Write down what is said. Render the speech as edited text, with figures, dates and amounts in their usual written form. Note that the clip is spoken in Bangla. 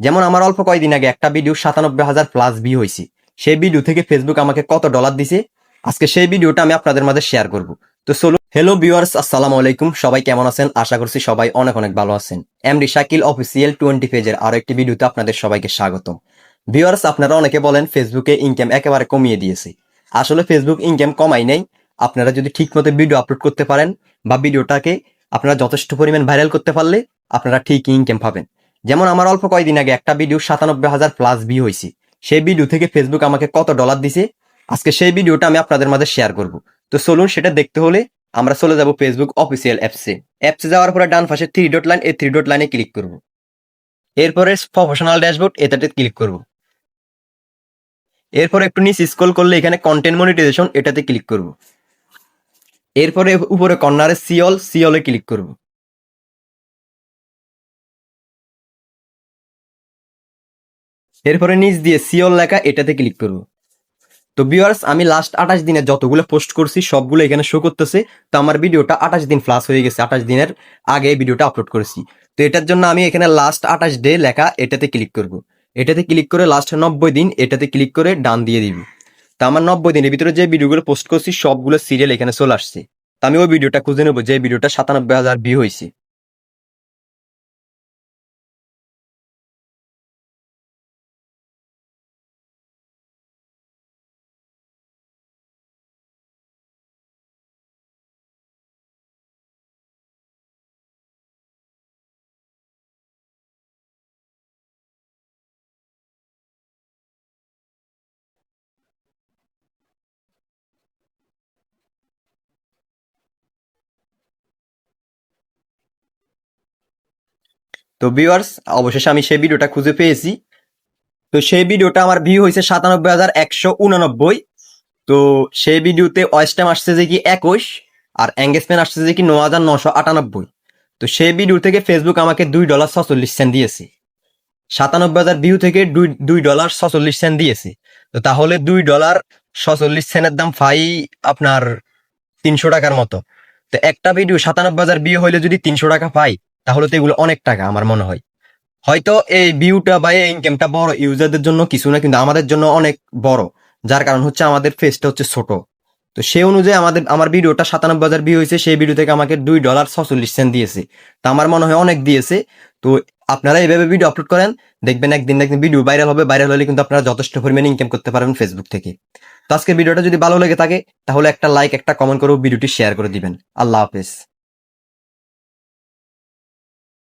যেমন আমার অল্প কয়েকদিন আগে একটা ভিডিও 97,000 প্লাস ভিউ হয়েছে। সেই ভিডিও থেকে ফেসবুক আমাকে কত ডলার দিছে, আজকে সেই ভিডিওটা আমি আপনাদের মাঝে শেয়ার করব। তো চলুন। হ্যালো ভিউয়ার্স, আসসালামু আলাইকুম। সবাই কেমন আছেন? আশা করছি সবাই অনেক অনেক ভালো আছেন। এমডি শাকিল অফিসিয়াল 20 পেজের আরো একটি ভিডিওতে আপনাদের সবাইকে স্বাগতম। ভিউয়ার্স, আপনারা অনেকে বলেন ফেসবুকে ইনকাম একেবারে কমিয়ে দিয়েছে। আসলে ফেসবুক ইনকাম কমাই নাই। আপনারা যদি ঠিকমতো ভিডিও আপলোড করতে পারেন বা ভিডিওটাকে আপনারা যথেষ্ট পরিমাণ ভাইরাল করতে পারলে আপনারা ঠিকই ইনকাম পাবেন। যেমন আমার অল্প কয়েকদিন আগে একটা ভিডিও 97,000 প্লাস ভিউ হয়েছে। সেই ভিডিও থেকে ফেসবুক আমাকে কত ডলার দিছে, আজকে সেই ভিডিওটা আমি আপনাদের মাঝে শেয়ার করব। তো চলুন, সেটা দেখতে হলে আমরা চলে যাব ফেসবুক অফিসিয়াল অ্যাপসে যাওয়ার পরে ডান পাশে থ্রি ডট লাইন, এই থ্রি ডট লাইনে ক্লিক করব। এরপরে প্রফেশনাল ড্যাশবোর্ড এটাতে ক্লিক করব। এরপরে একটু নিচে স্ক্রল করলে এখানে কন্টেন্ট মনিটাইজেশন এটাতে ক্লিক করব। এরপরে উপরে কর্নারে সিওলে ক্লিক করব। এরপরে নিচ দিয়ে সিওল লেখা এটাতে ক্লিক করব। তো ভিউয়ার্স, আমি লাস্ট 28 দিনে যতগুলো পোস্ট করছি সবগুলো এখানে শো করতেছে। তো আমার ভিডিওটা 28 দিন প্লাস হয়ে গেছে, 28 দিনের আগে এই ভিডিওটা আপলোড করেছি। তো এটার জন্য আমি এখানে লাস্ট 28 ডে লেখা এটাতে ক্লিক করব। এটাতে ক্লিক করে লাস্ট 90 দিন এটাতে ক্লিক করে ডান দিয়ে দিব। তো আমার 90 দিনের ভিতরে যে ভিডিওগুলো পোস্ট করছি সবগুলো সিরিয়াল এখানে চলে আসছে। তো আমি ওই ভিডিওটা খুঁজে নেবো যে ভিডিওটা 97,000 ভিউ হয়েছে। তো ভিউয়ার্স, অবশেষে আমি সেই ভিডিওটা খুঁজে পেয়েছি। তো সেই ভিডিওটা আমার ভিউ হয়েছে 97,189। তো সেই ভিডিওতে ওয়াচ টাইম আসছে যে কি 21, আর এঙ্গেজমেন্ট আসছে যে কি 9,998। তো সেই ভিডিও থেকে ফেসবুক আমাকে $2.46 দিয়েছে। 97,000 ভিউ থেকে $2.46 দিয়েছে। তো তাহলে $2.46 দাম ভাই আপনার 300 টাকার মতো। তো একটা ভিডিও 97,000 ভিউ হইলে যদি 300 টাকা পাই, তাহলে তো এগুলো অনেক টাকা আমার মনে হয়। হয়তো এই ভিউটা বা এই ইনকামটা বড় ইউজারদের জন্য কিছু না, কিন্তু আমাদের জন্য অনেক বড়। যার কারণ হচ্ছে আমাদের ফেসটা হচ্ছে ছোট। তো সেই অনুযায়ী আমার ভিডিওটা 97,000 ভিউ হয়েছে, সেই ভিডিও থেকে আমাকে $2.46 দিয়েছে। তা আমার মনে হয় অনেক দিয়েছে। তো আপনারা এইভাবে ভিডিও আপলোড করেন, দেখবেন একদিন না একদিন ভিডিও ভাইরাল হবে। ভাইরাল হলে কিন্তু আপনারা যথেষ্ট পরিমাণে ইনকাম করতে পারবেন ফেসবুক থেকে। তো আজকের ভিডিওটা যদি ভালো লেগে থাকে তাহলে একটা লাইক একটা কমেন্ট করে ভিডিওটি শেয়ার করে দিবেন। আল্লাহ হাফেজ।